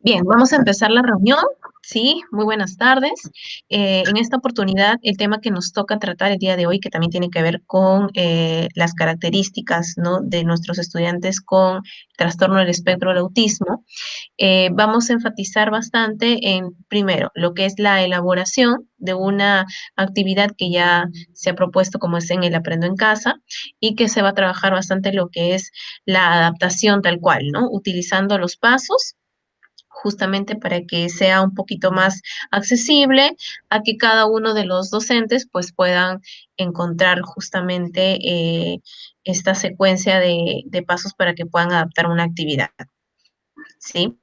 Bien, vamos a empezar la reunión. Sí, muy buenas tardes. En esta oportunidad, el tema que nos toca tratar el día de hoy, que también tiene que ver con las características, ¿no?, de nuestros estudiantes con trastorno del espectro del autismo, vamos a enfatizar bastante en, primero, lo que es la elaboración de una actividad que ya se ha propuesto como es en el Aprendo en Casa y que se va a trabajar bastante lo que es la adaptación tal cual, ¿no? Utilizando los pasos justamente para que sea un poquito más accesible a que cada uno de los docentes pues puedan encontrar justamente esta secuencia de pasos para que puedan adaptar una actividad, ¿sí?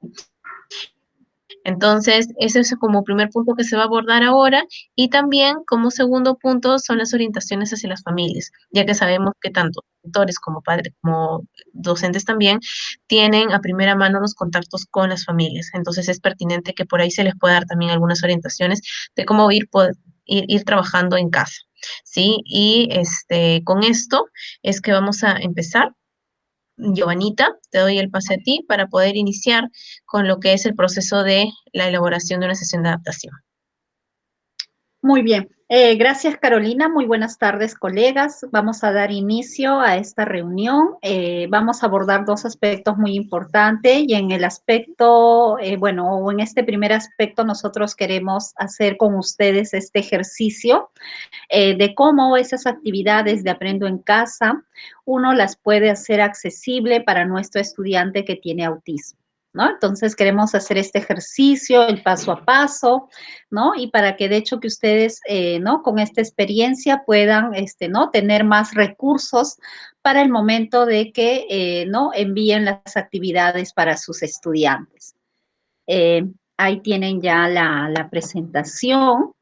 Entonces, ese es como primer punto que se va a abordar ahora y también como segundo punto son las orientaciones hacia las familias, ya que sabemos que tanto tutores como padres como docentes también tienen a primera mano los contactos con las familias. Entonces, es pertinente que por ahí se les pueda dar también algunas orientaciones de cómo ir trabajando en casa, ¿sí? Y con esto es que vamos a empezar. Giovanita, te doy el pase a ti para poder iniciar con lo que es el proceso de la elaboración de una sesión de adaptación. Muy bien. Gracias, Carolina. Muy buenas tardes, colegas. Vamos a dar inicio a esta reunión. Vamos a abordar dos aspectos muy importantes y en el aspecto, o en este primer aspecto nosotros queremos hacer con ustedes este ejercicio de cómo esas actividades de Aprendo en Casa uno las puede hacer accesible para nuestro estudiante que tiene autismo, ¿no? Entonces queremos hacer este ejercicio, el paso a paso, ¿no? Y para que de hecho que ustedes, ¿no? Con esta experiencia puedan, ¿no? Tener más recursos para el momento de que, ¿no? Envíen las actividades para sus estudiantes. Ahí tienen ya la presentación.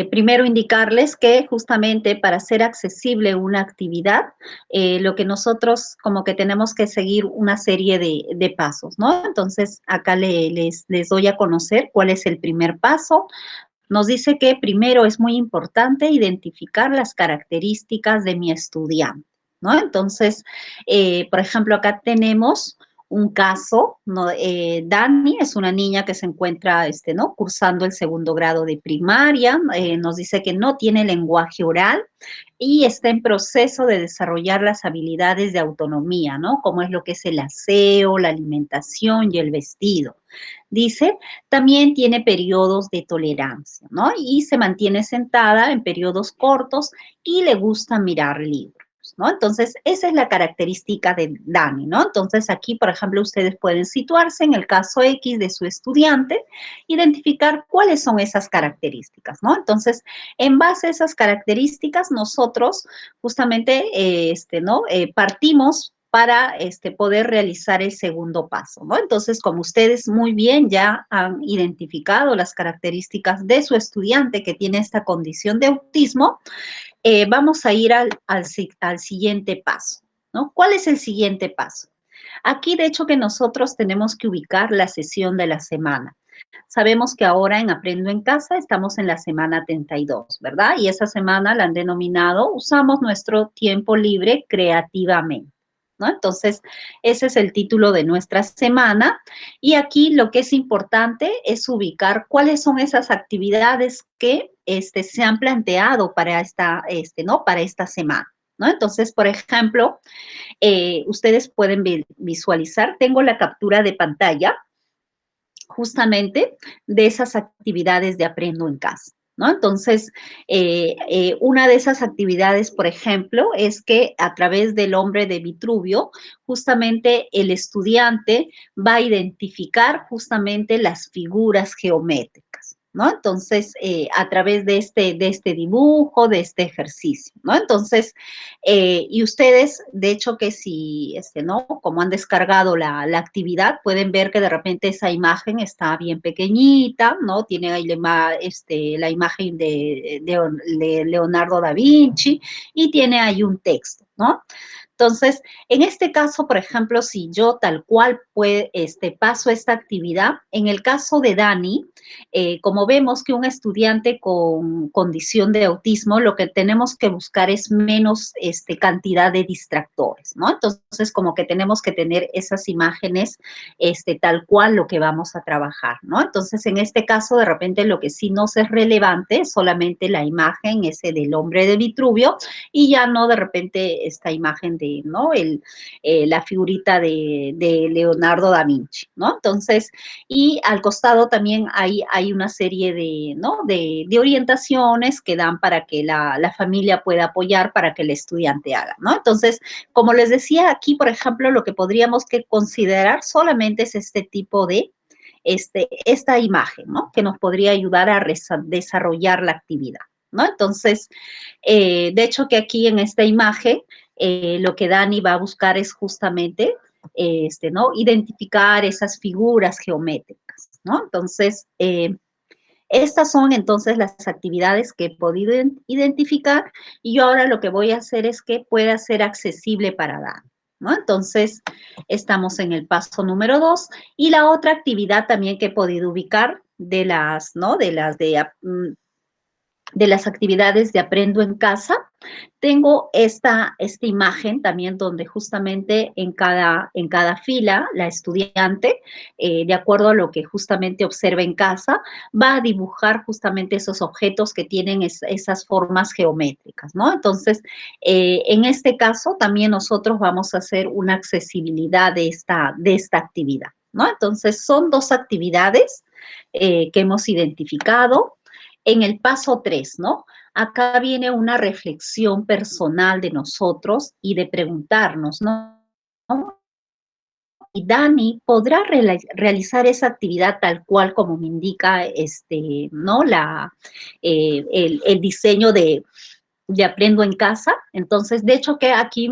Primero indicarles que justamente para hacer accesible una actividad, lo que nosotros como que tenemos que seguir una serie de pasos, ¿no? Entonces, acá les doy a conocer cuál es el primer paso. Nos dice que primero es muy importante identificar las características de mi estudiante, ¿no? Entonces, por ejemplo, acá tenemos un caso, ¿no? Dani es una niña que se encuentra, ¿no? Cursando el segundo grado de primaria, nos dice que no tiene lenguaje oral y está en proceso de desarrollar las habilidades de autonomía, ¿no? Como es lo que es el aseo, la alimentación y el vestido. Dice, también tiene periodos de tolerancia, ¿no? Y se mantiene sentada en periodos cortos y le gusta mirar libros, ¿no? Entonces, esa es la característica de Dani, ¿no? Entonces, aquí, por ejemplo, ustedes pueden situarse en el caso X de su estudiante, identificar cuáles son esas características, ¿no? Entonces, en base a esas características, nosotros justamente, ¿no? Partimos para poder realizar el segundo paso, ¿no? Entonces, como ustedes muy bien ya han identificado las características de su estudiante que tiene esta condición de autismo, vamos a ir al siguiente paso, ¿no? ¿Cuál es el siguiente paso? Aquí, de hecho, que nosotros tenemos que ubicar la sesión de la semana. Sabemos que ahora en Aprendo en Casa estamos en la semana 32, ¿verdad? Y esa semana la han denominado Usamos nuestro tiempo libre creativamente, ¿no? Entonces, ese es el título de nuestra semana. Y aquí lo que es importante es ubicar cuáles son esas actividades que se han planteado para esta, ¿no? Para esta semana, ¿no? Entonces, por ejemplo, ustedes pueden visualizar, tengo la captura de pantalla justamente de esas actividades de Aprendo en Casa, ¿no? Entonces, una de esas actividades, por ejemplo, es que a través del hombre de Vitruvio, justamente el estudiante va a identificar justamente las figuras geométricas, ¿no? Entonces, a través de este dibujo, de este ejercicio, ¿no? Entonces, y ustedes, de hecho, que si, ¿no? Como han descargado la actividad, pueden ver que de repente esa imagen está bien pequeñita, ¿no? Tiene ahí la imagen de Leonardo da Vinci y tiene ahí un texto, ¿no? Entonces, en este caso, por ejemplo, si yo tal cual paso esta actividad, en el caso de Dani, como vemos que un estudiante con condición de autismo, lo que tenemos que buscar es menos cantidad de distractores, ¿no? Entonces, como que tenemos que tener esas imágenes tal cual lo que vamos a trabajar, ¿no? Entonces, en este caso, de repente, lo que sí nos es relevante es solamente la imagen ese del hombre de Vitruvio y ya no de repente esta imagen de, ¿no? La figurita de Leonardo da Vinci, ¿no? Entonces, y al costado también hay una serie de, ¿no? de orientaciones que dan para que la familia pueda apoyar para que el estudiante haga, ¿no? Entonces, como les decía aquí, por ejemplo, lo que podríamos que considerar solamente es este tipo de, esta imagen, ¿no? Que nos podría ayudar a desarrollar la actividad, ¿no? Entonces, de hecho que aquí en esta imagen, lo que Dani va a buscar es justamente, ¿no? Identificar esas figuras geométricas, ¿no? Entonces, estas son entonces las actividades que he podido identificar y yo ahora lo que voy a hacer es que pueda ser accesible para Dani, ¿no? Entonces, estamos en el paso número 2 y la otra actividad también que he podido ubicar de las, ¿no? De las actividades de Aprendo en Casa, tengo esta imagen también donde justamente en cada fila la estudiante, de acuerdo a lo que justamente observa en casa, va a dibujar justamente esos objetos que tienen esas formas geométricas, ¿no? Entonces, en este caso también nosotros vamos a hacer una accesibilidad de esta actividad, ¿no? Entonces, son dos actividades que hemos identificado. En el paso 3, ¿no? Acá viene una reflexión personal de nosotros y de preguntarnos, ¿no? Y Dani podrá realizar esa actividad tal cual como me indica, ¿no? El diseño de Aprendo en Casa. Entonces, de hecho que aquí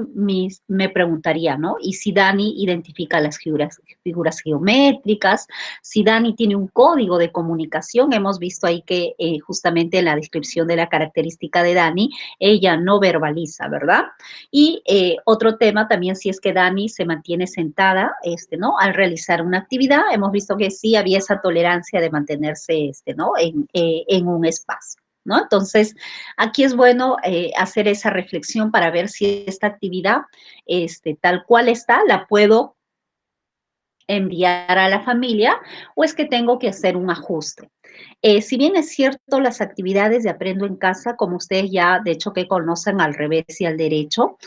me preguntaría, ¿no? Y si Dani identifica las figuras geométricas, si Dani tiene un código de comunicación, hemos visto ahí que justamente en la descripción de la característica de Dani, ella no verbaliza, ¿verdad? Y otro tema también, si es que Dani se mantiene sentada, ¿no? Al realizar una actividad, hemos visto que sí había esa tolerancia de mantenerse, ¿no? En un espacio, ¿no? Entonces, aquí es bueno hacer esa reflexión para ver si esta actividad, tal cual está, la puedo enviar a la familia o es que tengo que hacer un ajuste. Si bien es cierto, las actividades de Aprendo en Casa, como ustedes ya de hecho que conocen al revés y al derecho,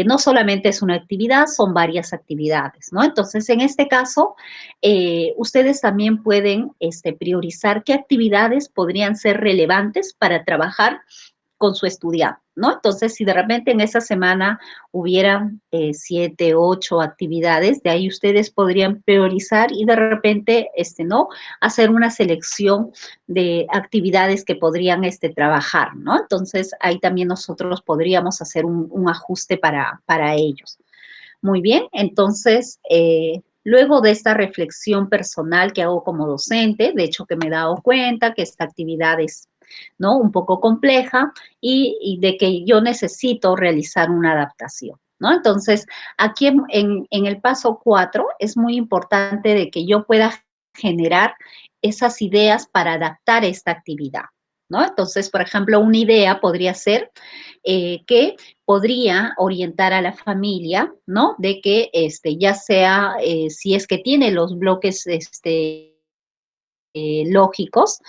no solamente es una actividad, son varias actividades, ¿no? Entonces, en este caso, ustedes también pueden priorizar qué actividades podrían ser relevantes para trabajar con su estudiante, ¿no? Entonces, si de repente en esa semana hubieran 7, 8 actividades, de ahí ustedes podrían priorizar y de repente, ¿no? Hacer una selección de actividades que podrían trabajar, ¿no? Entonces, ahí también nosotros podríamos hacer un ajuste para ellos. Muy bien, entonces, luego de esta reflexión personal que hago como docente, de hecho que me he dado cuenta que esta actividad es, ¿no? Un poco compleja y de que yo necesito realizar una adaptación, ¿no? Entonces, aquí en el paso 4 es muy importante de que yo pueda generar esas ideas para adaptar esta actividad, ¿no? Entonces, por ejemplo, una idea podría ser que podría orientar a la familia, ¿no? De que ya sea, si es que tiene los bloques lógicos,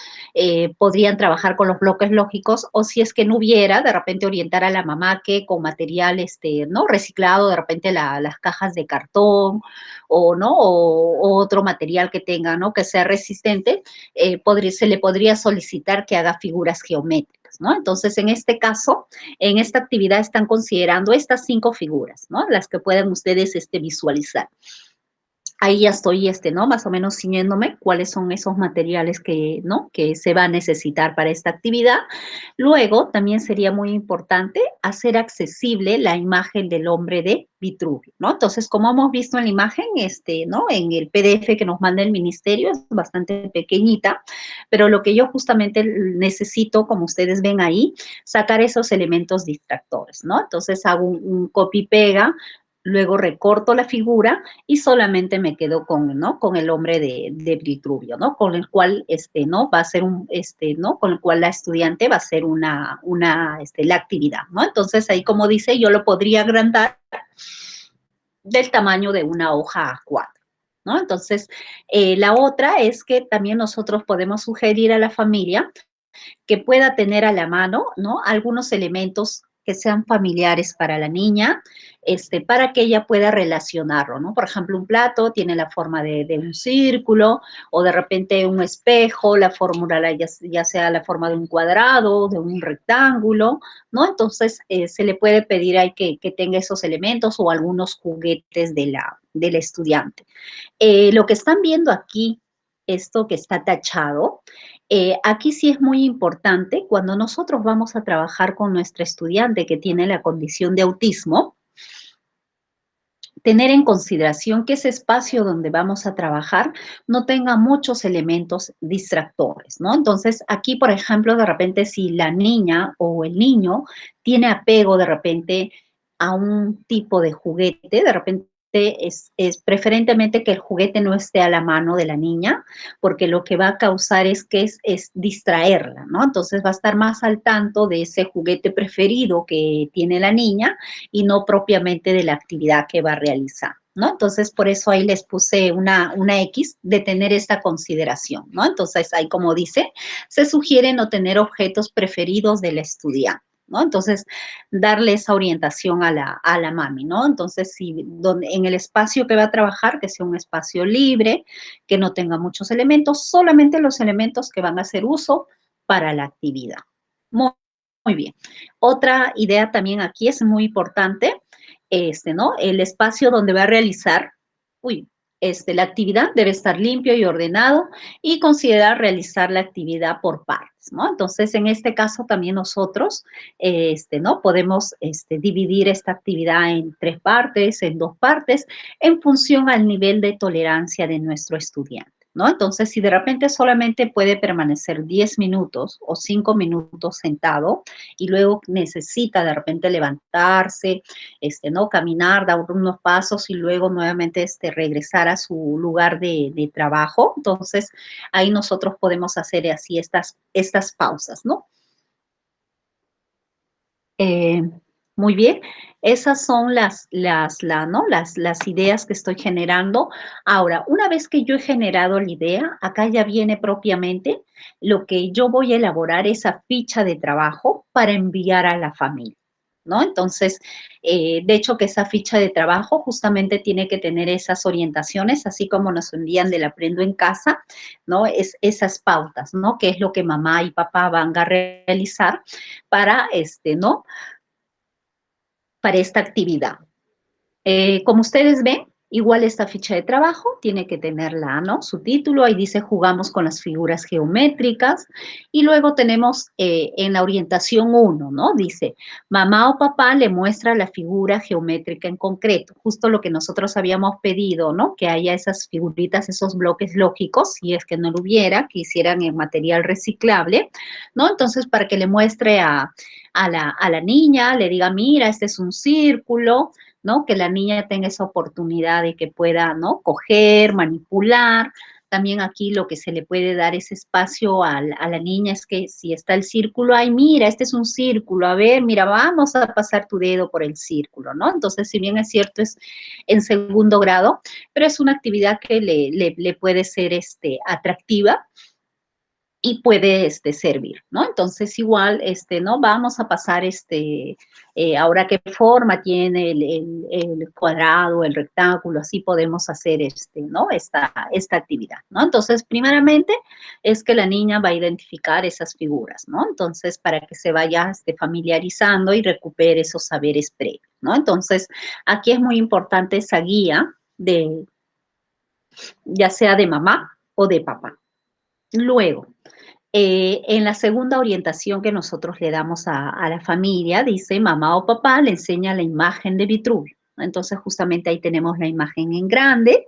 podrían trabajar con los bloques lógicos, o si es que no hubiera, de repente orientar a la mamá que con material, ¿no? Reciclado, de repente las cajas de cartón, o, ¿no? O otro material que tenga, ¿no? Que sea resistente, se le podría solicitar que haga figuras geométricas, ¿no? Entonces, en este caso, en esta actividad están considerando estas 5 figuras, ¿no? Las que pueden ustedes visualizar. ahí ya estoy, ¿no? Más o menos ciñéndome cuáles son esos materiales que, ¿no? Que se va a necesitar para esta actividad. Luego, también sería muy importante hacer accesible la imagen del hombre de Vitruvio, ¿no? Entonces, como hemos visto en la imagen, ¿no? En el PDF que nos manda el ministerio, es bastante pequeñita, pero lo que yo justamente necesito, como ustedes ven ahí, sacar esos elementos distractores, ¿no? Entonces, hago un copy-pega, luego recorto la figura y solamente me quedo con, ¿no? Con el hombre de Vitruvio, ¿no? Con el cual, ¿no? Va a ser ¿no? Con el cual la estudiante va a hacer la actividad, ¿no? Entonces, ahí, como dice, yo lo podría agrandar del tamaño de una hoja A4, ¿no? Entonces, la otra es que también nosotros podemos sugerir a la familia que pueda tener a la mano, ¿no? Algunos elementos que sean familiares para la niña, para que ella pueda relacionarlo, ¿no? Por ejemplo, un plato tiene la forma de un círculo, o de repente un espejo, la fórmula ya sea la forma de un cuadrado, de un rectángulo, ¿no? Entonces, se le puede pedir ahí que tenga esos elementos o algunos juguetes del estudiante. Lo que están viendo aquí, esto que está tachado, aquí sí es muy importante cuando nosotros vamos a trabajar con nuestra estudiante que tiene la condición de autismo, tener en consideración que ese espacio donde vamos a trabajar no tenga muchos elementos distractores, ¿no? Entonces, aquí, por ejemplo, de repente, si la niña o el niño tiene apego de repente a un tipo de juguete, de repente es preferentemente que el juguete no esté a la mano de la niña, porque lo que va a causar es que es distraerla, ¿no? Entonces va a estar más al tanto de ese juguete preferido que tiene la niña y no propiamente de la actividad que va a realizar, ¿no? Entonces, por eso ahí les puse una X de tener esta consideración, ¿no? Entonces, ahí como dice, se sugiere no tener objetos preferidos del estudiante, ¿no? Entonces, darle esa orientación a la mami, ¿no? Entonces, si en el espacio que va a trabajar, que sea un espacio libre, que no tenga muchos elementos, solamente los elementos que van a hacer uso para la actividad. Muy, muy bien. Otra idea también aquí es muy importante, ¿no? El espacio donde va a realizar, la actividad debe estar limpio y ordenado y considerar realizar la actividad por partes, ¿no? Entonces, en este caso también nosotros, ¿no? Podemos dividir esta actividad en 3 partes, en 2 partes, en función al nivel de tolerancia de nuestro estudiante, ¿no? Entonces, si de repente solamente puede permanecer 10 minutos o 5 minutos sentado y luego necesita de repente levantarse, ¿no? Caminar, dar unos pasos y luego nuevamente regresar a su lugar de trabajo. Entonces, ahí nosotros podemos hacer así estas pausas, ¿no? Eh, muy bien, esas son ¿no? las ideas que estoy generando. Ahora, una vez que yo he generado la idea, acá ya viene propiamente lo que yo voy a elaborar, esa ficha de trabajo para enviar a la familia, ¿no? Entonces, de hecho que esa ficha de trabajo justamente tiene que tener esas orientaciones, así como nos envían del Aprendo en Casa, ¿no? Esas pautas, ¿no? ¿Qué es lo que mamá y papá van a realizar para, ¿no? Para esta actividad? Como ustedes ven, igual esta ficha de trabajo tiene que tenerla, ¿no? Su título, ahí dice jugamos con las figuras geométricas y luego tenemos en la orientación 1, ¿no? Dice, mamá o papá le muestra la figura geométrica en concreto, justo lo que nosotros habíamos pedido, ¿no? Que haya esas figuritas, esos bloques lógicos, si es que no lo hubiera, que hicieran en material reciclable, ¿no? Entonces, para que le muestre a la niña, le diga, mira, este es un círculo, ¿no? Que la niña tenga esa oportunidad de que pueda, ¿no? Coger, manipular. También aquí lo que se le puede dar ese espacio a la niña es que si está el círculo, ay, mira, este es un círculo, a ver, mira, vamos a pasar tu dedo por el círculo, ¿no? Entonces, si bien es cierto, es en segundo grado, pero es una actividad que le puede ser atractiva y puede servir, ¿no? Entonces, igual, ¿no? Vamos a pasar, ahora qué forma tiene el cuadrado, el rectángulo, así podemos hacer, ¿no? Esta actividad, ¿no? Entonces, primeramente, es que la niña va a identificar esas figuras, ¿no? Entonces, para que se vaya, familiarizando y recupere esos saberes previos, ¿no? Entonces, aquí es muy importante esa guía ya sea de mamá o de papá. Luego, en la segunda orientación que nosotros le damos a la familia, dice mamá o papá le enseña la imagen de Vitruvio. Entonces, justamente ahí tenemos la imagen en grande,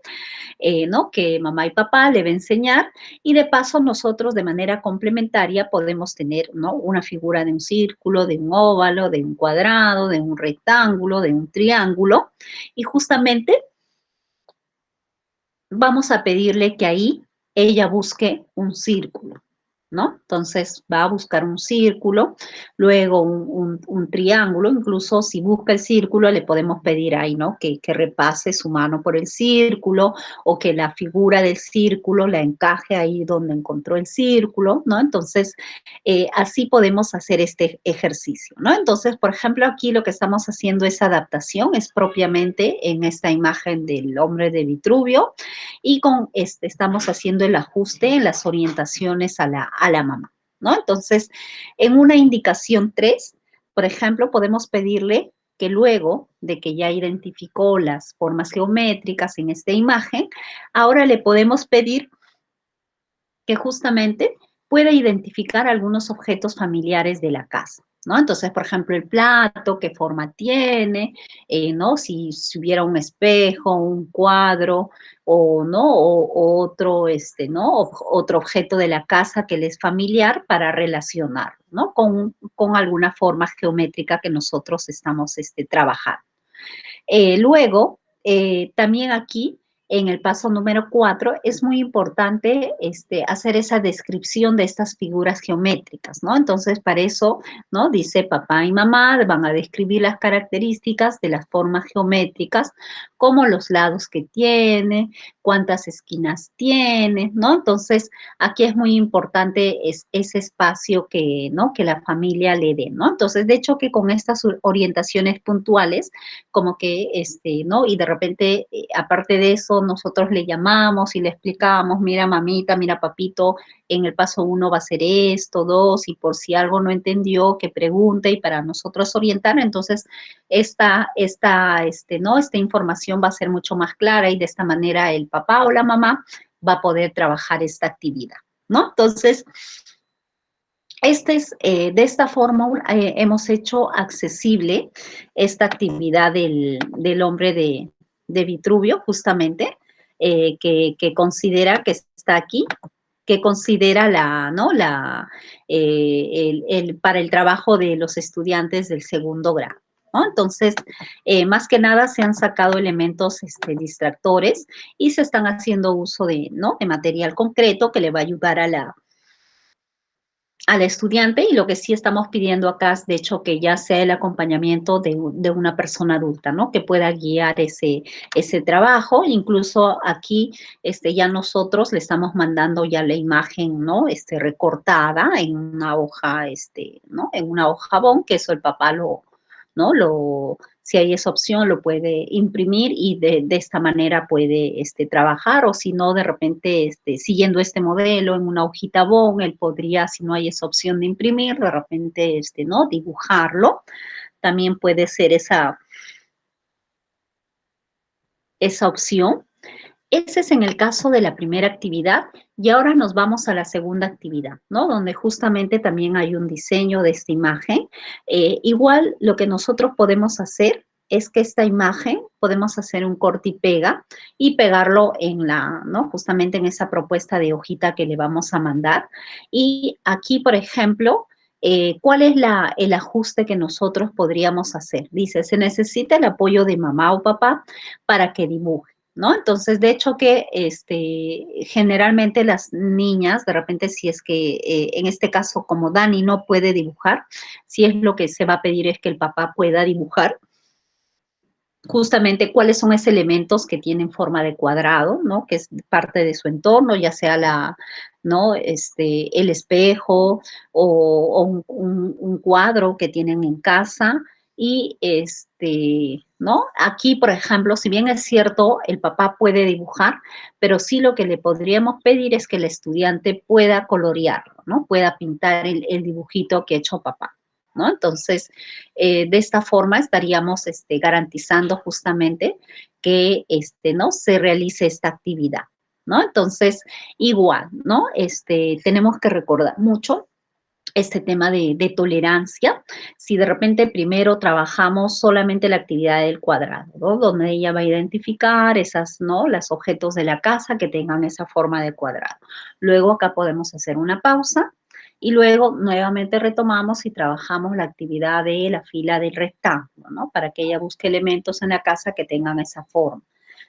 ¿no? Que mamá y papá le va a enseñar, y de paso nosotros de manera complementaria podemos tener, ¿no? Una figura de un círculo, de un óvalo, de un cuadrado, de un rectángulo, de un triángulo, y justamente vamos a pedirle que ahí ella busque un círculo, ¿no? Entonces va a buscar un círculo, luego un triángulo, incluso si busca el círculo le podemos pedir ahí, ¿no? Que repase su mano por el círculo o que la figura del círculo la encaje ahí donde encontró el círculo, ¿no? Entonces, así podemos hacer este ejercicio, ¿no? Entonces, por ejemplo, aquí lo que estamos haciendo es adaptación, es propiamente en esta imagen del hombre de Vitruvio, y con este estamos haciendo el ajuste en las orientaciones a la mamá, ¿no? Entonces, en una indicación 3, por ejemplo, podemos pedirle que luego de que ya identificó las formas geométricas en esta imagen, ahora le podemos pedir que justamente pueda identificar algunos objetos familiares de la casa, ¿no? Entonces, por ejemplo, el plato, qué forma tiene, ¿no? Si hubiera un espejo, un cuadro, o, ¿no? O otro, ¿no? Otro objeto de la casa que le es familiar para relacionar, ¿no? Con alguna forma geométrica que nosotros estamos trabajando. Luego, también aquí, en el paso número 4, es muy importante hacer esa descripción de estas figuras geométricas, ¿no? Entonces, para eso, ¿no? Dice papá y mamá van a describir las características de las formas geométricas, como los lados que tiene, cuántas esquinas tiene, ¿no? Entonces, aquí es muy importante ese espacio que, ¿no? Que la familia le dé, ¿no? Entonces, de hecho, que con estas orientaciones puntuales, como que, ¿no? Y de repente, aparte de eso, nosotros le llamamos y le explicamos, mira mamita, mira papito, en el paso 1 va a ser esto, 2, y por si algo no entendió, que pregunte, y para nosotros orientar, entonces ¿no? Esta información va a ser mucho más clara, y de esta manera el papá o la mamá va a poder trabajar esta actividad, ¿no? Entonces, de esta forma hemos hecho accesible esta actividad del hombre de Vitruvio, justamente, que considera que está aquí, que considera ¿no? Para el trabajo de los estudiantes del segundo grado, ¿no? Entonces, más que nada se han sacado elementos distractores, y se están haciendo uso ¿no? de material concreto que le va a ayudar al estudiante, y lo que sí estamos pidiendo acá es, de hecho, que ya sea el acompañamiento de una persona adulta, ¿no? Que pueda guiar ese trabajo. Incluso aquí ya nosotros le estamos mandando ya la imagen, ¿no? Recortada en una hoja, ¿no? En una hoja bond, que eso el papá ¿no? Si hay esa opción, lo puede imprimir, y de esta manera puede trabajar, o si no, de repente, siguiendo este modelo en una hojita bond, él podría, si no hay esa opción de imprimir, de repente, ¿no? Dibujarlo. También puede ser esa opción. Ese es en el caso de la primera actividad, y ahora nos vamos a la segunda actividad, ¿no? Donde justamente también hay un diseño de esta imagen. Igual lo que nosotros podemos hacer es que esta imagen podemos hacer un corte y pega, y pegarlo ¿no? Justamente en esa propuesta de hojita que le vamos a mandar. Y aquí, por ejemplo, ¿cuál es el ajuste que nosotros podríamos hacer? Dice, se necesita el apoyo de mamá o papá para que dibuje, ¿no? Entonces, de hecho que generalmente las niñas, de repente, si es que en este caso, como Dani no puede dibujar, si es lo que se va a pedir es que el papá pueda dibujar justamente cuáles son esos elementos que tienen forma de cuadrado, ¿no? Que es parte de su entorno, ya sea ¿no? El espejo, o un cuadro que tienen en casa. Y ¿no? Aquí, por ejemplo, si bien es cierto, el papá puede dibujar, pero sí lo que le podríamos pedir es que el estudiante pueda colorearlo, ¿no? Pueda pintar el dibujito que ha hecho papá, ¿no? Entonces, de esta forma estaríamos garantizando justamente que ¿no? se realice esta actividad. ¿no? Entonces, igual, ¿no? Tenemos que recordar mucho este tema de tolerancia. Si de repente primero trabajamos solamente la actividad del cuadrado, ¿no? Donde ella va a identificar esas, ¿no? Los objetos de la casa que tengan esa forma de cuadrado. Luego acá podemos hacer una pausa y luego nuevamente retomamos y trabajamos la actividad de la fila del rectángulo, ¿no? Para que ella busque elementos en la casa que tengan esa forma.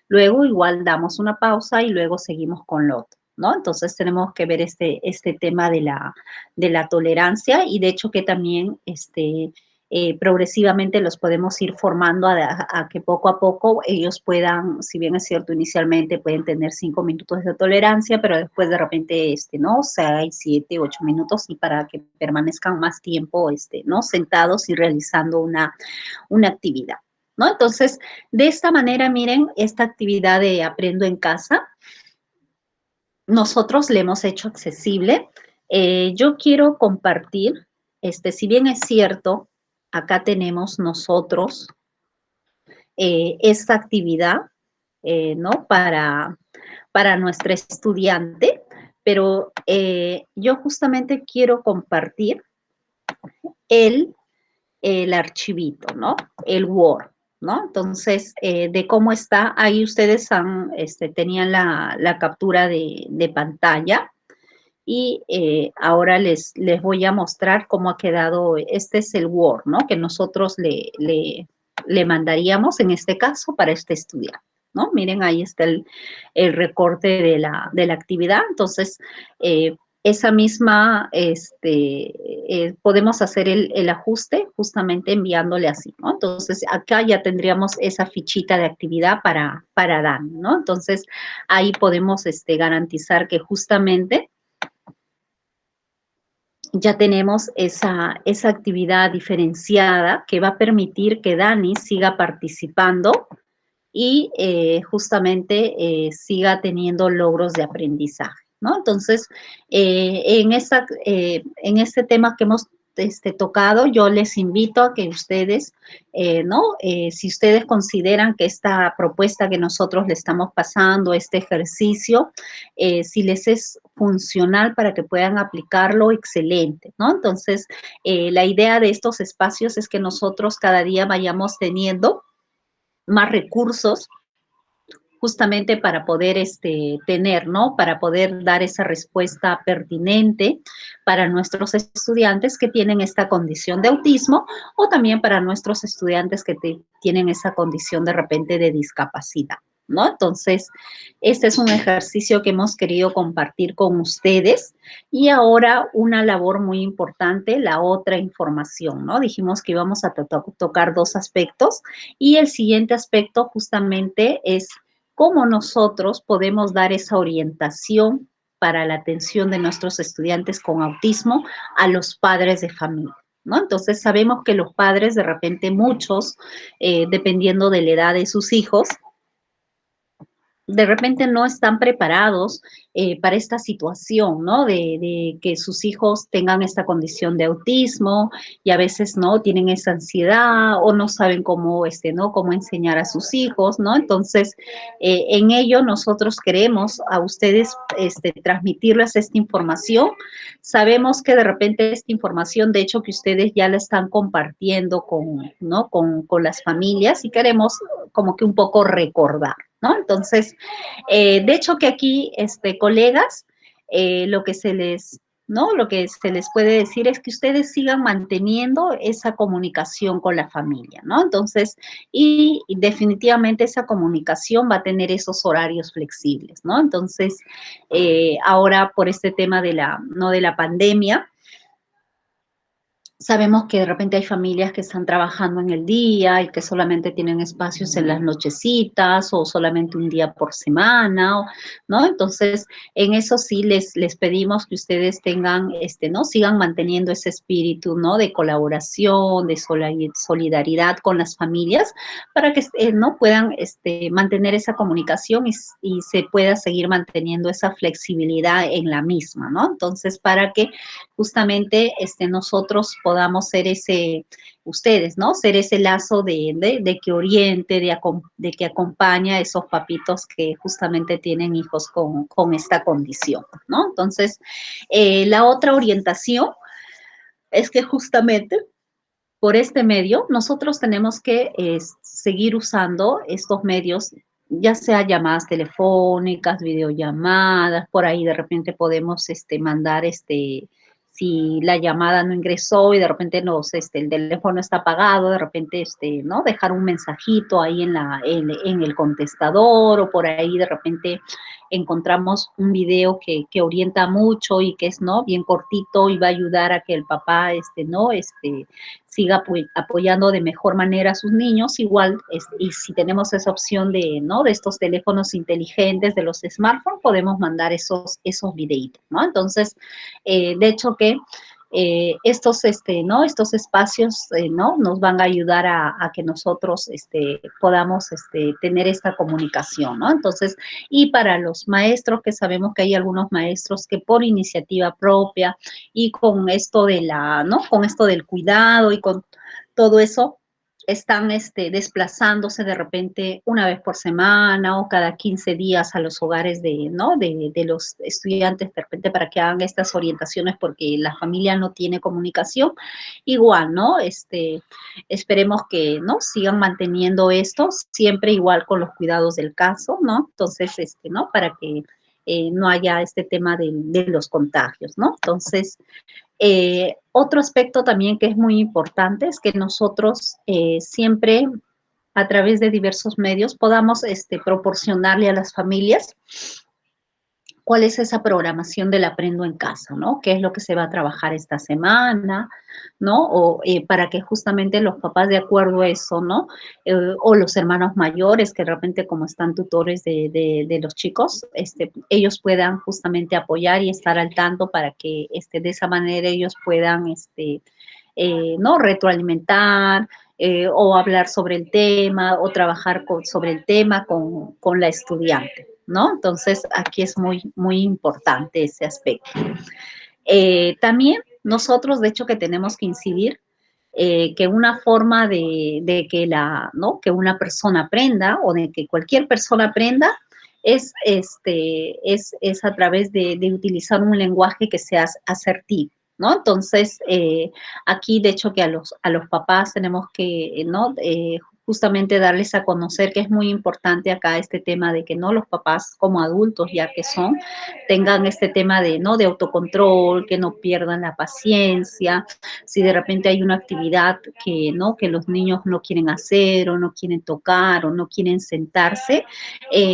Luego igual damos una pausa y luego seguimos con lo otro, ¿no? Entonces tenemos que ver este tema de la tolerancia y de hecho que también progresivamente los podemos ir formando a que poco a poco ellos puedan, si bien es cierto, inicialmente pueden tener 5 minutos de tolerancia, pero después de repente, ¿no? 6, 7, 8 minutos y para que permanezcan más tiempo, ¿no? Sentados y realizando una actividad, ¿no? Entonces, de esta manera, miren, esta actividad de Aprendo en Casa, nosotros le hemos hecho accesible. Yo quiero compartir, si bien es cierto, acá tenemos nosotros esta actividad, ¿no? Para nuestra estudiante, pero yo justamente quiero compartir el, el archivito, ¿no? El Word, ¿no? Entonces, de cómo está, ahí ustedes tenían la captura de pantalla y ahora les voy a mostrar cómo ha quedado, este es el Word, ¿no? Que nosotros le mandaríamos en este caso para este estudiante, ¿no? Miren, ahí está el recorte de la actividad, entonces, esa misma, podemos hacer el ajuste justamente enviándole así, ¿no? Entonces, acá ya tendríamos esa fichita de actividad para Dani, ¿no? Entonces, ahí podemos garantizar que justamente ya tenemos esa actividad diferenciada que va a permitir que Dani siga participando y justamente siga teniendo logros de aprendizaje, ¿no? Entonces, en este tema que hemos tocado, yo les invito a que ustedes, ¿no? Si ustedes consideran que esta propuesta que nosotros le estamos pasando, este ejercicio, si les es funcional para que puedan aplicarlo, excelente, ¿no? Entonces, la idea de estos espacios es que nosotros cada día vayamos teniendo más recursos justamente para poder tener, ¿no? Para poder dar esa respuesta pertinente para nuestros estudiantes que tienen esta condición de autismo o también para nuestros estudiantes que tienen esa condición de repente de discapacidad, ¿no? Entonces, este es un ejercicio que hemos querido compartir con ustedes y ahora una labor muy importante, la otra información, ¿no? Dijimos que íbamos a tocar dos aspectos y el siguiente aspecto justamente es cómo nosotros podemos dar esa orientación para la atención de nuestros estudiantes con autismo a los padres de familia, ¿no? Entonces sabemos que los padres, de repente muchos, dependiendo de la edad de sus hijos, de repente no están preparados para esta situación, ¿no? De que sus hijos tengan esta condición de autismo y a veces no tienen esa ansiedad o no saben cómo, ¿no? Cómo enseñar a sus hijos, ¿no? Entonces, en ello nosotros queremos a ustedes transmitirles esta información. Sabemos que de repente esta información, de hecho, que ustedes ya la están compartiendo con, ¿no? Con las familias y queremos como que un poco recordar, ¿no? Entonces, de hecho que aquí, colegas, lo que se les, ¿no? Lo que se les puede decir es que ustedes sigan manteniendo esa comunicación con la familia, ¿no? Entonces, y definitivamente esa comunicación va a tener esos horarios flexibles, ¿no? Entonces, ahora por este tema no de la pandemia, sabemos que de repente hay familias que están trabajando en el día y que solamente tienen espacios en las nochecitas o solamente un día por semana, ¿no? Entonces, en eso sí les pedimos que ustedes tengan, ¿no? Sigan manteniendo ese espíritu, ¿no? De colaboración, de solidaridad con las familias para que, ¿no? Puedan, mantener esa comunicación y se pueda seguir manteniendo esa flexibilidad en la misma, ¿no? Entonces, para que justamente nosotros podamos ser ustedes, ¿no? Ser ese lazo de que oriente, de que acompaña a esos papitos que justamente tienen hijos con esta condición, ¿no? Entonces, la otra orientación es que justamente por este medio, nosotros tenemos que seguir usando estos medios, ya sea llamadas telefónicas, videollamadas, por ahí de repente podemos mandar, si la llamada no ingresó y de repente el teléfono está apagado, de repente, ¿no? Dejar un mensajito ahí en el contestador, o por ahí de repente encontramos un video que orienta mucho y que es, ¿no? Bien cortito y va a ayudar a que el papá, ¿no? Siga apoyando de mejor manera a sus niños, igual, y si tenemos esa opción ¿no? De estos teléfonos inteligentes, de los smartphones, podemos mandar esos videitos, ¿no? Entonces, de hecho que ¿no? Estos espacios, ¿no? Nos van a ayudar a que nosotros podamos tener esta comunicación, ¿no? Entonces, y para los maestros, que sabemos que hay algunos maestros que por iniciativa propia y con esto ¿no? Con esto del cuidado y con todo eso, están desplazándose de repente una vez por semana o cada 15 días a los hogares ¿no? de los estudiantes, de repente para que hagan estas orientaciones porque la familia no tiene comunicación. Igual, ¿no? Esperemos que, ¿no? Sigan manteniendo esto, siempre igual con los cuidados del caso, ¿no? Entonces, ¿no? Para que no haya este tema de los contagios, ¿no? Entonces, otro aspecto también que es muy importante es que nosotros siempre a través de diversos medios podamos proporcionarle a las familias cuál es esa programación del aprendo en casa, ¿no? ¿Qué es lo que se va a trabajar esta semana, ¿no? O para que justamente los papás, de acuerdo a eso, ¿no? O los hermanos mayores, que de repente como están tutores de los chicos, ellos puedan justamente apoyar y estar al tanto para que de esa manera ellos puedan, ¿no? Retroalimentar, o hablar sobre el tema, o trabajar sobre el tema con la estudiante, ¿no? Entonces, aquí es muy, muy importante ese aspecto. También nosotros, de hecho, que tenemos que incidir que una forma de que, ¿no? Que una persona aprenda, o de que cualquier persona aprenda, es a través de utilizar un lenguaje que sea asertivo, ¿no? Entonces, aquí, de hecho, que a los papás tenemos que, ¿no? Justamente darles a conocer que es muy importante acá este tema de que no los papás como adultos ya que son, tengan este tema ¿no? De autocontrol, que no pierdan la paciencia, si de repente hay una actividad ¿no? Que los niños no quieren hacer o no quieren tocar o no quieren sentarse,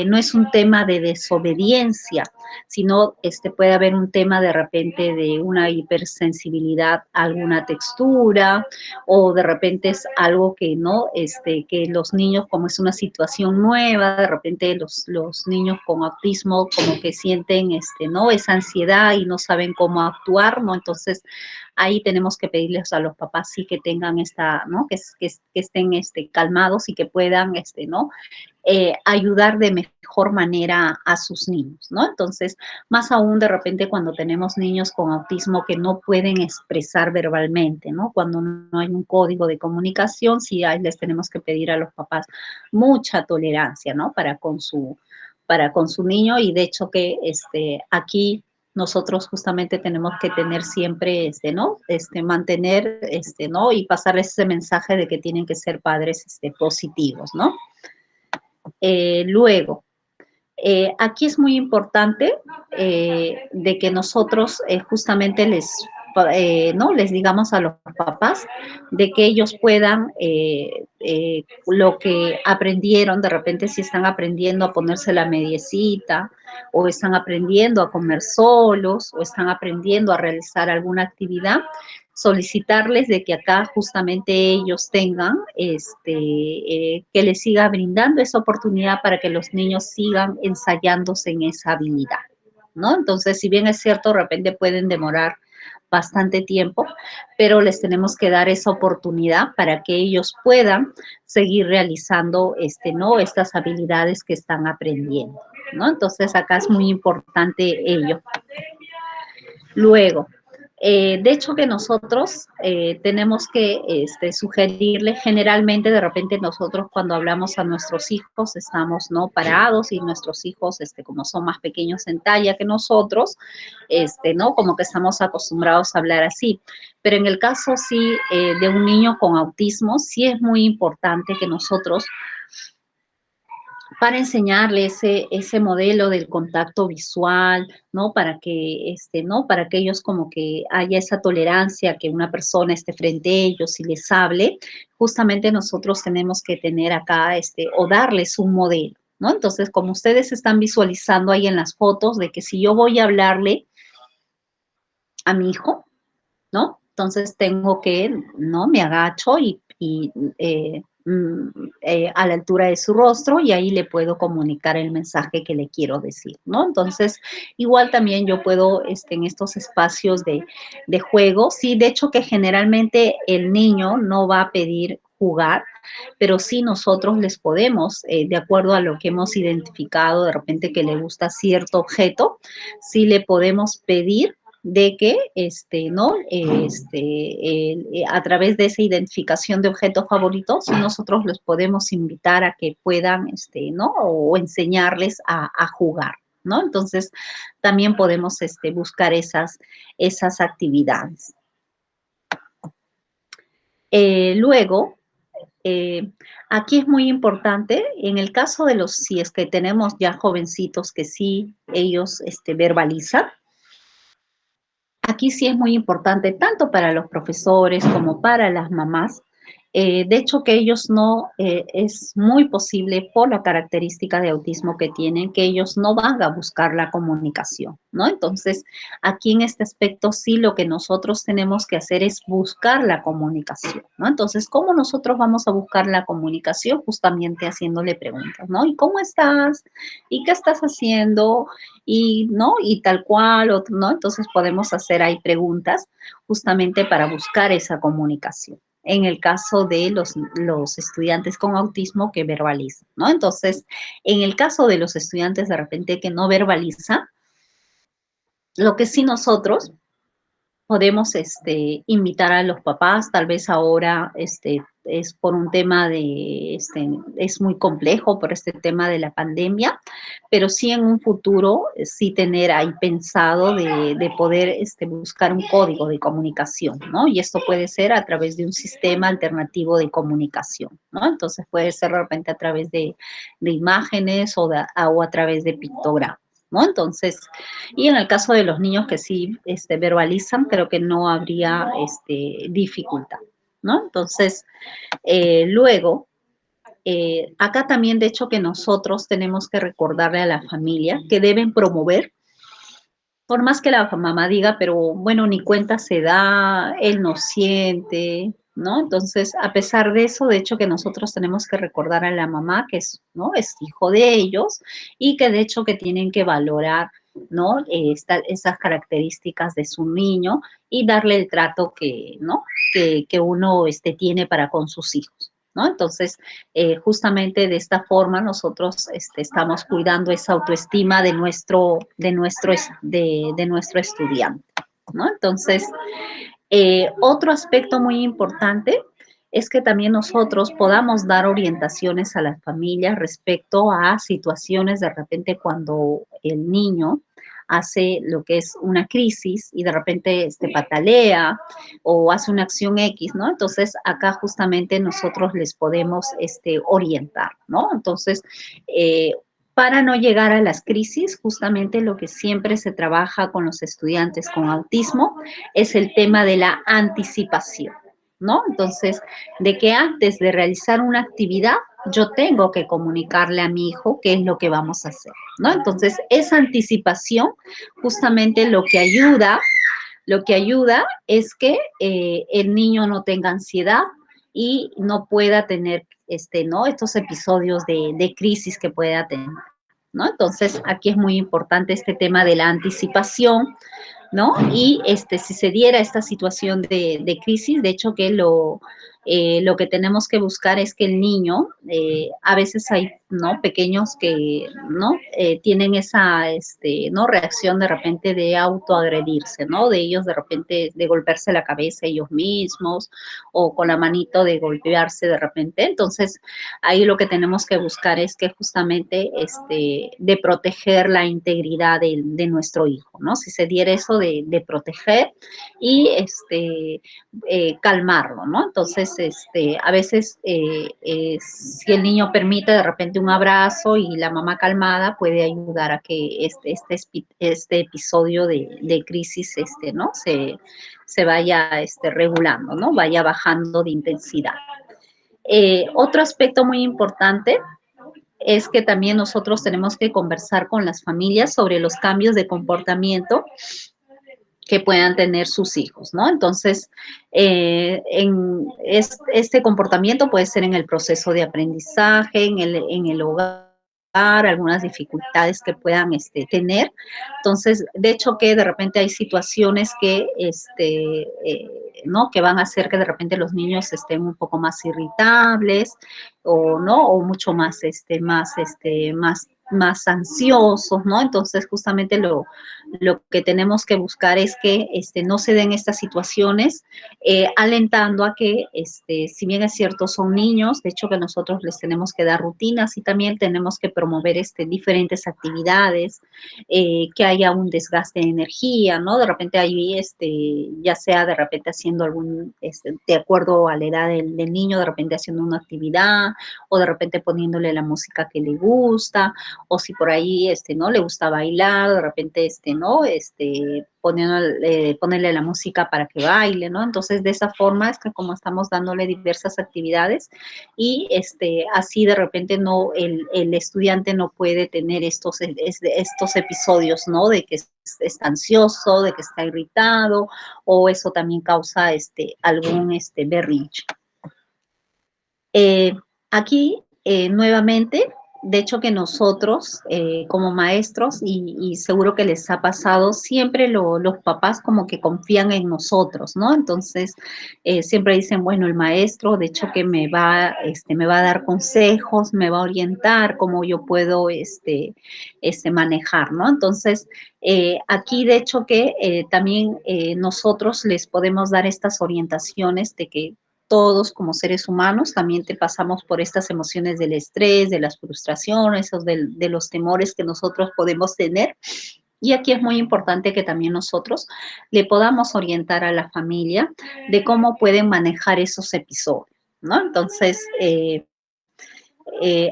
no es un tema de desobediencia, sino puede haber un tema de repente de una hipersensibilidad a alguna textura, o de repente es algo que no, que los niños, como es una situación nueva, de repente los niños con autismo como que sienten, ¿no? Esa ansiedad y no saben cómo actuar, ¿no? Entonces, ahí tenemos que pedirles a los papás sí que tengan ¿no? Que estén calmados y que puedan, ¿no? Ayudar de mejor manera a sus niños, ¿no? Entonces, más aún de repente cuando tenemos niños con autismo que no pueden expresar verbalmente, ¿no? Cuando no hay un código de comunicación, sí les tenemos que pedir a los papás mucha tolerancia, ¿no? Para con su niño, y de hecho que aquí nosotros justamente tenemos que tener siempre, ¿no? Mantener, ¿no? Y pasarles ese mensaje de que tienen que ser padres, positivos, ¿no? Luego, aquí es muy importante de que nosotros justamente ¿no? Les digamos a los papás de que ellos puedan lo que aprendieron, de repente si están aprendiendo a ponerse la mediecita, o están aprendiendo a comer solos, o están aprendiendo a realizar alguna actividad, solicitarles de que acá justamente ellos tengan, que les siga brindando esa oportunidad para que los niños sigan ensayándose en esa habilidad, ¿no? Entonces, si bien es cierto, de repente pueden demorar bastante tiempo, pero les tenemos que dar esa oportunidad para que ellos puedan seguir realizando, ¿no? Estas habilidades que están aprendiendo, ¿no? Entonces, acá es muy importante ello. Luego, De hecho que nosotros tenemos que sugerirle, generalmente de repente nosotros cuando hablamos a nuestros hijos estamos no parados y nuestros hijos como son más pequeños en talla que nosotros, no como que estamos acostumbrados a hablar así. Pero en el caso sí de un niño con autismo, sí es muy importante que nosotros para enseñarle ese modelo del contacto visual, ¿no? Para que, ¿no? Para que ellos como que haya esa tolerancia, que una persona esté frente a ellos y les hable, justamente nosotros tenemos que tener acá, o darles un modelo, ¿no? Entonces, como ustedes están visualizando ahí en las fotos, de que si yo voy a hablarle a mi hijo, ¿no? Entonces tengo que, ¿no? Me agacho a la altura de su rostro y ahí le puedo comunicar el mensaje que le quiero decir, ¿no? Entonces, igual también yo puedo, en estos espacios de juego, sí, de hecho que generalmente el niño no va a pedir jugar, pero sí nosotros les podemos, de acuerdo a lo que hemos identificado, de repente que le gusta cierto objeto, sí le podemos pedir de que, ¿no? A través de esa identificación de objetos favoritos, nosotros los podemos invitar a que puedan, ¿no? O enseñarles a jugar, ¿no? Entonces, también podemos buscar esas actividades. Luego, aquí es muy importante, en el caso de si es que tenemos ya jovencitos que sí, ellos verbalizan, aquí sí es muy importante, tanto para los profesores como para las mamás. De hecho, que ellos no, es muy posible por la característica de autismo que tienen, que ellos no van a buscar la comunicación, ¿no? Entonces, aquí en este aspecto sí lo que nosotros tenemos que hacer es buscar la comunicación, ¿no? Entonces, ¿cómo nosotros vamos a buscar la comunicación? Justamente haciéndole preguntas, ¿no? ¿Y cómo estás? ¿Y qué estás haciendo? Y, ¿no? Y tal cual, ¿no? Entonces podemos hacer ahí preguntas justamente para buscar esa comunicación. En el caso de los estudiantes con autismo que verbalizan, ¿no? Entonces, en el caso de los estudiantes de repente que no verbalizan, lo que sí nosotros podemos invitar a los papás, tal vez ahora es por un tema es muy complejo por este tema de la pandemia, pero sí en un futuro sí tener ahí pensado de poder buscar un código de comunicación, ¿no? Y esto puede ser a través de un sistema alternativo de comunicación, ¿no? Entonces puede ser de repente a través de imágenes o a través de pictogramas, ¿no? Entonces, y en el caso de los niños que sí verbalizan, creo que no habría dificultad, ¿no? Entonces, luego, acá también, de hecho, que nosotros tenemos que recordarle a la familia que deben promover, por más que la mamá diga, pero bueno, ni cuenta se da, él no siente, ¿no? Entonces, a pesar de eso, de hecho que nosotros tenemos que recordar a la mamá que es, ¿no? Es hijo de ellos y que de hecho que tienen que valorar, ¿no? Esas características de su niño y darle el trato que, ¿no? Que uno tiene para con sus hijos, ¿no? Entonces, justamente de esta forma nosotros estamos cuidando esa autoestima de nuestro estudiante, ¿no? Entonces, otro aspecto muy importante es que también nosotros podamos dar orientaciones a las familias respecto a situaciones de repente cuando el niño hace lo que es una crisis y de repente patalea o hace una acción X, ¿no? Entonces, acá justamente nosotros les podemos orientar, ¿no? Entonces, para no llegar a las crisis, justamente lo que siempre se trabaja con los estudiantes con autismo es el tema de la anticipación, ¿no? Entonces, de que antes de realizar una actividad, yo tengo que comunicarle a mi hijo qué es lo que vamos a hacer, ¿no? Entonces, esa anticipación justamente lo que ayuda es que el niño no tenga ansiedad y no pueda tener, ¿no? Estos episodios de crisis que pueda tener, ¿no? Entonces, aquí es muy importante este tema de la anticipación, ¿no? Y si se diera esta situación de crisis, de hecho que lo que tenemos que buscar es que el niño, a veces hay ¿no? Pequeños que, ¿no? Tienen esa, ¿no? Reacción de repente de autoagredirse, ¿no? De ellos de repente de golpearse la cabeza ellos mismos o con la manito de golpearse de repente. Entonces, ahí lo que tenemos que buscar es que justamente, de proteger la integridad de nuestro hijo, ¿no? Si se diera eso de proteger y, calmarlo, ¿no? Entonces, a veces, si el niño permite de repente un abrazo y la mamá calmada puede ayudar a que este episodio de crisis, ¿no? Se vaya, regulando, ¿no? Vaya bajando de intensidad. Otro aspecto muy importante es que también nosotros tenemos que conversar con las familias sobre los cambios de comportamiento que puedan tener sus hijos, ¿no? Entonces, este comportamiento puede ser en el proceso de aprendizaje, en el hogar, algunas dificultades que puedan tener. Entonces, de hecho que de repente hay situaciones que, ¿no? Que van a hacer que de repente los niños estén un poco más irritables o, ¿no? O mucho más, más ansiosos, ¿no? Entonces, justamente lo que tenemos que buscar es que no se den estas situaciones, alentando a que, si bien es cierto, son niños, de hecho que nosotros les tenemos que dar rutinas y también tenemos que promover diferentes actividades, que haya un desgaste de energía, ¿no? De repente ahí, ya sea de repente haciendo algún, de acuerdo a la edad del niño, de repente haciendo una actividad o de repente poniéndole la música que le gusta, o si por ahí, ¿no? Le gusta bailar, de repente, ¿no? Ponerle la música para que baile, ¿no? Entonces, de esa forma es que como estamos dándole diversas actividades y, así de repente no, el estudiante no puede tener estos episodios, ¿no? De que está ansioso, de que está irritado, o eso también causa, algún, berrinche. Aquí, nuevamente, de hecho que nosotros, como maestros, y seguro que les ha pasado, siempre los papás como que confían en nosotros, ¿no? Entonces, siempre dicen, bueno, el maestro, de hecho que me va a dar consejos, me va a orientar cómo yo puedo, manejar, ¿no? Entonces, aquí, de hecho que también nosotros les podemos dar estas orientaciones de que todos como seres humanos también te pasamos por estas emociones del estrés, de las frustraciones, o de los temores que nosotros podemos tener. Y aquí es muy importante que también nosotros le podamos orientar a la familia de cómo pueden manejar esos episodios, ¿no? Entonces,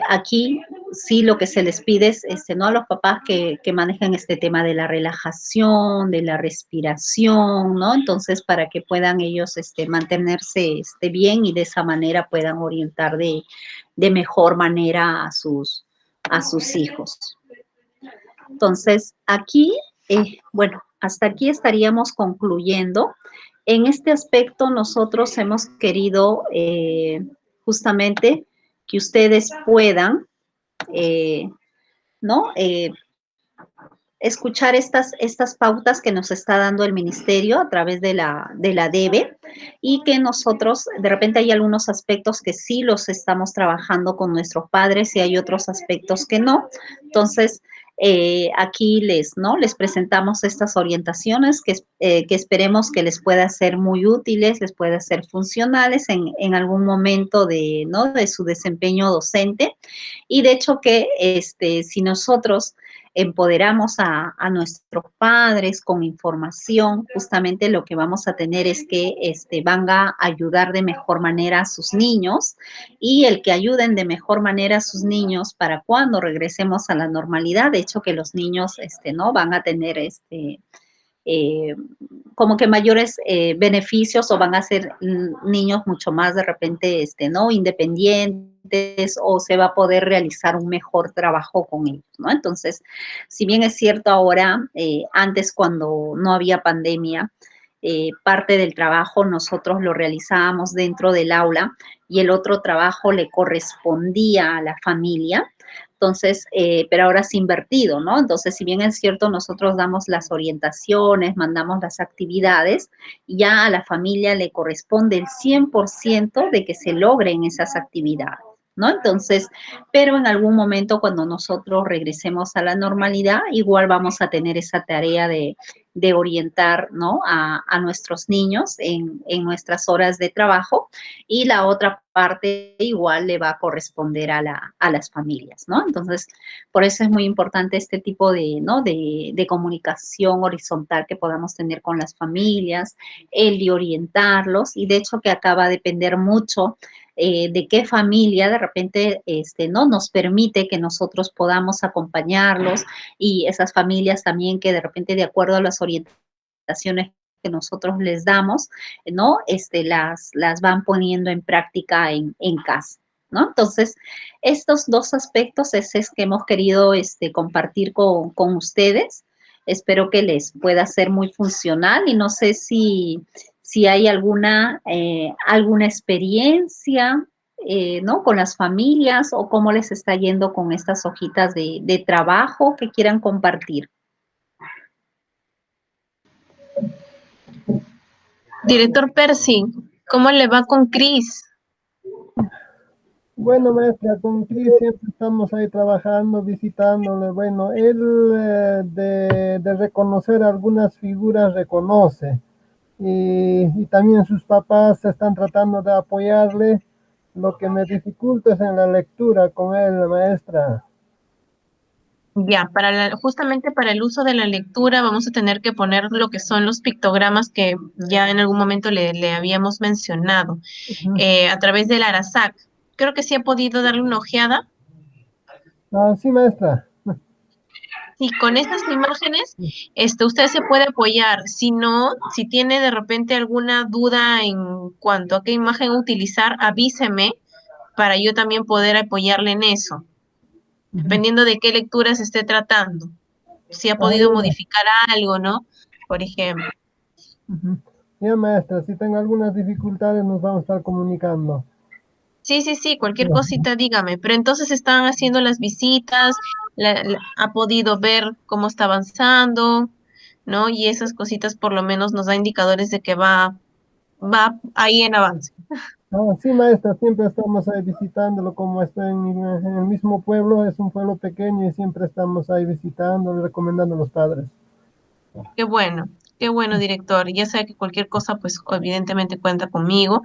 aquí sí lo que se les pide es, ¿no? A los papás que manejen este tema de la relajación, de la respiración, ¿no? Entonces, para que puedan ellos, mantenerse, bien y de esa manera puedan orientar de mejor manera a sus hijos. Entonces, aquí, bueno, hasta aquí estaríamos concluyendo. En este aspecto nosotros hemos querido, justamente que ustedes puedan, ¿no? Escuchar estas pautas que nos está dando el ministerio a través de la DEBE, y que nosotros, de repente hay algunos aspectos que sí los estamos trabajando con nuestros padres y hay otros aspectos que no. Entonces, aquí ¿no? Les presentamos estas orientaciones que esperemos que les pueda ser muy útiles, les pueda ser funcionales en algún momento ¿no? De su desempeño docente. Y de hecho que, si nosotros empoderamos a nuestros padres con información, justamente lo que vamos a tener es que van a ayudar de mejor manera a sus niños, y el que ayuden de mejor manera a sus niños para cuando regresemos a la normalidad, de hecho que los niños ¿no? Van a tener eh, como que mayores beneficios, o van a ser niños mucho más de repente, ¿no? Independientes, o se va a poder realizar un mejor trabajo con ellos, ¿no? Entonces, si bien es cierto ahora, antes cuando no había pandemia, parte del trabajo nosotros lo realizábamos dentro del aula y el otro trabajo le correspondía a la familia. Entonces, pero ahora es invertido, ¿no? Entonces, si bien es cierto, nosotros damos las orientaciones, mandamos las actividades, ya a la familia le corresponde el 100% de que se logren esas actividades, ¿no? Entonces, pero en algún momento cuando nosotros regresemos a la normalidad, igual vamos a tener esa tarea de orientar, ¿no? A nuestros niños en nuestras horas de trabajo, y la otra parte igual le va a corresponder a las familias, ¿no? Entonces, por eso es muy importante este tipo de, ¿no? de comunicación horizontal que podamos tener con las familias, el de orientarlos, y de hecho que acá va a depender mucho de qué familia de repente no nos permite que nosotros podamos acompañarlos, y esas familias también que de repente de acuerdo a las orientaciones que nosotros les damos, ¿no? Las van poniendo en práctica en casa, ¿no? Entonces, estos dos aspectos es que hemos querido compartir con ustedes. Espero que les pueda ser muy funcional, y no sé si hay alguna experiencia, ¿no? Con las familias, o cómo les está yendo con estas hojitas de trabajo que quieran compartir. Director Percy, ¿cómo le va con Cris? Bueno, maestra, con Cris siempre estamos ahí trabajando, visitándole. Bueno, él de reconocer algunas figuras reconoce. Y también sus papás están tratando de apoyarle. Lo que me dificulta es en la lectura con él, maestra. Ya, justamente para el uso de la lectura vamos a tener que poner lo que son los pictogramas que ya en algún momento le habíamos mencionado Ujú. a través del Arasac. Creo que sí ha podido darle una ojeada. Ah, sí, maestra. Y con estas imágenes, usted se puede apoyar. Si no, si tiene de repente alguna duda en cuanto a qué imagen utilizar, avíseme para yo también poder apoyarle en eso, Ujú. dependiendo de qué lectura se esté tratando. Si ha Ah, podido ya. modificar algo, ¿no? Por ejemplo. Ujú. Ya, maestra, si tengo algunas dificultades nos vamos a estar comunicando. Sí, sí, sí, cualquier Ya. cosita dígame. Pero entonces están haciendo las visitas, ha podido ver cómo está avanzando, ¿no? Y esas cositas por lo menos nos da indicadores de que va ahí en avance. Ah, sí, maestra, siempre estamos ahí visitándolo, como está en el mismo pueblo, es un pueblo pequeño y siempre estamos ahí visitándolo, recomendando a los padres. Qué bueno, director. Ya sabe que cualquier cosa, pues evidentemente cuenta conmigo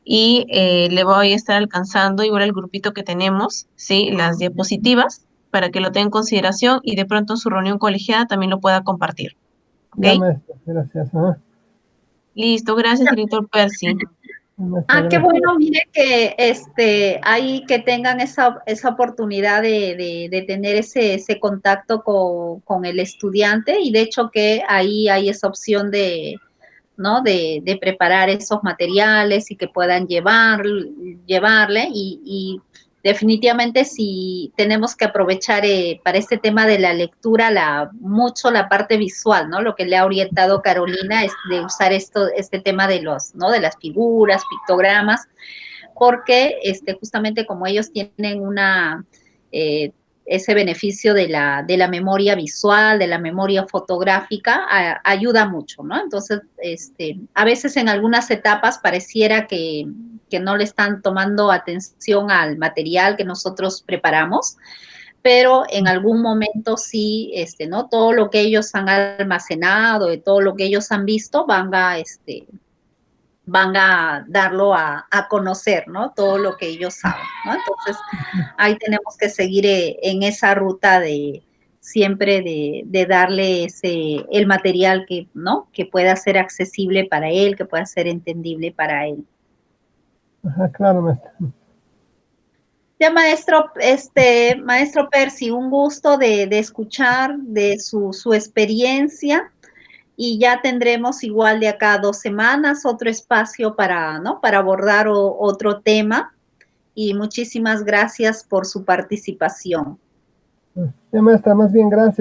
y le voy a estar alcanzando igual el grupito que tenemos, ¿sí? Las diapositivas para que lo tenga en consideración y de pronto en su reunión colegiada también lo pueda compartir, ¿ok? Ya, maestra, gracias. Ajá. Listo, gracias, director Percy. Maestra, Ah, qué gracias. bueno, mire que ahí que tengan esa oportunidad de tener ese contacto con el estudiante, y de hecho que ahí hay esa opción ¿no? De preparar esos materiales y que puedan llevarle, y definitivamente si tenemos que aprovechar para este tema de la lectura mucho la parte visual, ¿no? Lo que le ha orientado Carolina es de usar este tema ¿no? De las figuras, pictogramas, porque justamente como ellos tienen ese beneficio de la memoria visual, de la memoria fotográfica, ayuda mucho, ¿no? Entonces, a veces en algunas etapas pareciera que no le están tomando atención al material que nosotros preparamos, pero en algún momento sí, ¿no? Todo lo que ellos han almacenado, de todo lo que ellos han visto, van a darlo a conocer, ¿no? Todo lo que ellos saben, ¿no? Entonces, ahí tenemos que seguir en esa ruta de siempre de darle el material ¿no? Que pueda ser accesible para él, que pueda ser entendible para él. Ajá, claro, maestra. Ya, maestro Percy, un gusto de escuchar de su experiencia, y ya tendremos igual de acá a 2 semanas otro espacio ¿no? Para abordar otro tema, y muchísimas gracias por su participación. Ya, maestra, más bien gracias.